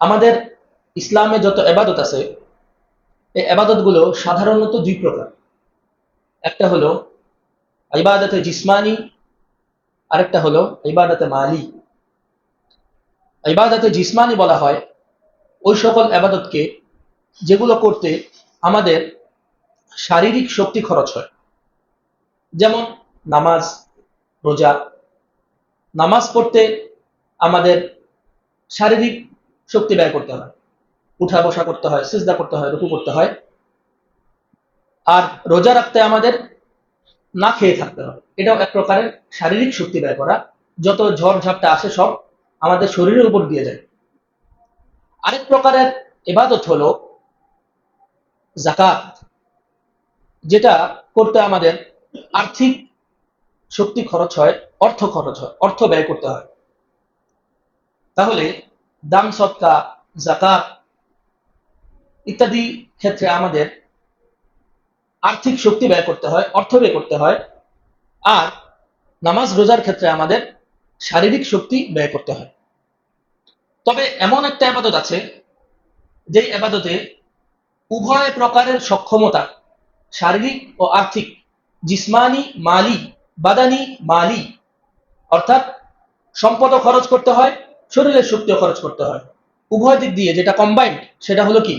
আমাদের ইসলামে যত এবাদত আছে, এই এবাদতগুলো সাধারণত দুই প্রকার। একটা হলো ইবাদতে জিসমানি, আরেকটা হলো ইবাদতে মালি। ইবাদতে জিসমানি বলা হয় ওই সকল এবাদতকে যেগুলো করতে আমাদের শারীরিক শক্তি খরচ হয়। যেমন নামাজ, রোজা। নামাজ পড়তে আমাদের শারীরিক শক্তি ব্যয় করতে হয়, উঠা বসা করতে হয়, সিজদা করতে হয়, রুকু করতে হয়। আর রোজা রাখতে আমাদের না খেয়ে থাকতে হয়, এটাও এক প্রকারের শারীরিক শক্তি ব্যয় করা। যত ঝড় ঝাপটা আসে সব আমাদের শরীরের উপর দিয়ে যায়। আরেক প্রকারের ইবাদত হলো যাকাত, যেটা করতে আমাদের আর্থিক শক্তি খরচ হয়, অর্থ খরচ হয়, অর্থ ব্যয় করতে হয়। তাহলে দান সদকা, যাকাত ইত্যাদি ক্ষেত্রে আমাদের আর্থিক শক্তি ব্যয় করতে হয়, অর্থ ব্যয় করতে হয়। আর নামাজ রোজার ক্ষেত্রে আমাদের শারীরিক শক্তি ব্যয় করতে হয়। তবে এমন একটা আবাদত আছে যে আবাদতে উভয় প্রকারের সক্ষমতা, শারীরিক ও আর্থিক, জিসমানি মালি, বাদানি মালি, অর্থাৎ সম্পদও খরচ করতে হয়, শরীরের শক্তিও খরচ করতে হয়। উভয় দিক দিয়ে যেটা কম্বাইন্ড, সেটা হলো কি?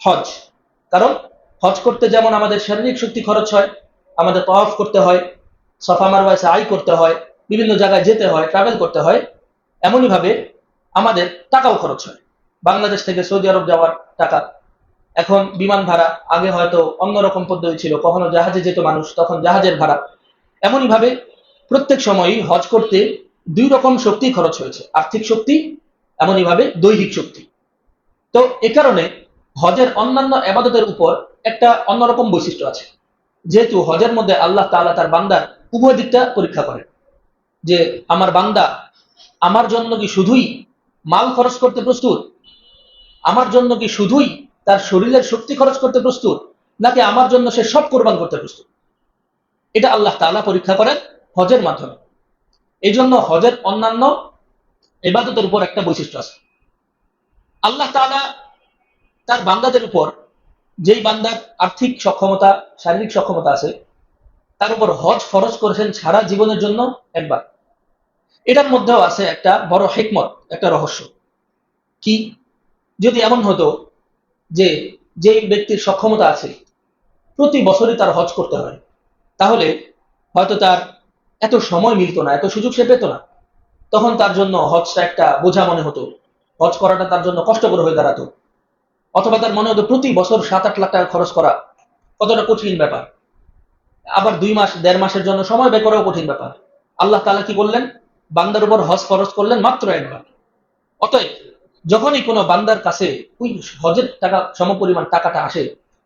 হজ। কারণ হজ করতে যেমন আমাদের শারীরিক শক্তি খরচ হয়, আমাদের তওয়াফ করতে হয়, সফা মারওয়া সাই করতে হয়, বিভিন্ন জায়গায় যেতে হয়, ট্রাভেল করতে হয়, এমনই ভাবে আমাদের টাকাও খরচ হয়। বাংলাদেশ থেকে সৌদি আরব যাওয়ার টাকা, এখন বিমান ভাড়া, আগে হয়তো অন্যরকম পদ্ধতি ছিল, কখনো জাহাজে যেত মানুষ, তখন জাহাজের ভাড়া। এমনই ভাবে প্রত্যেক সময়ই হজ করতে দুই রকম শক্তি খরচ হয়েছে, আর্থিক শক্তি, এমনই ভাবে দৈহিক শক্তি। তো এ কারণে হজের অন্যান্য আবাদতের উপর একটা অন্যরকম বৈশিষ্ট্য আছে। যেহেতু হজের মধ্যে আল্লাহ তাআলা তার বান্দার উভয় দিকটা পরীক্ষা করেন, যে আমার বান্দা আমার জন্য কি শুধুই মাল খরচ করতে প্রস্তুত, আমার জন্য কি শুধুই তার শরীরের শক্তি খরচ করতে প্রস্তুত, নাকি আমার জন্য সে সব কোরবান করতে প্রস্তুত। এটা আল্লাহ তাআলা পরীক্ষা করেন হজের মাধ্যমে। এই জন্য হজের অন্যান্য ইবাদতের উপর একটা বৈশিষ্ট্য আছে। আল্লাহ তাআলা তার বান্দাদের উপর, যেই বান্দার আর্থিক সক্ষমতা, শারীরিক সক্ষমতা আছে, তার উপর হজ ফরজ করেছেন সারা জীবনের জন্য একবার। এটার মধ্যেও আছে একটা বড় হিকমত, একটা রহস্য। কি? যদি এমন হতো যে যেই ব্যক্তির সক্ষমতা আছে প্রতি বছরই তার হজ করতে হয়, তাহলে হয়তো তার এত সময় মিলত না, এত সুযোগ সে পেত না। তখন তার জন্য হজটা একটা বোঝা মনে হতো, হজ করাটা তার জন্য কষ্টকর হয়ে দাঁড়াতো। অথবা তার মনে হতো প্রতি বছর 7-8 লাখ টাকা খরচ করা কতটা কঠিন ব্যাপার, আবার 2 মাস 1.5 মাসের জন্য সময় ব্যয় করাও কঠিন ব্যাপার। আল্লাহ তাআলা কি বললেন? বান্দার উপর হজ ফরজ করলেন মাত্র একবার। অতএব যখনই কোনো বান্দার কাছে ওই হজের টাকা সমপরিমাণ টাকাটা আসে,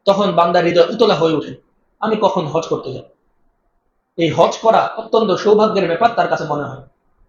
তখন বান্দার হৃদয় উতলা হয়ে ওঠে, আমি কখন হজ করতে যাব। এই হজ করা অত্যন্ত সৌভাগ্যের ব্যাপার তার কাছে মনে হয়।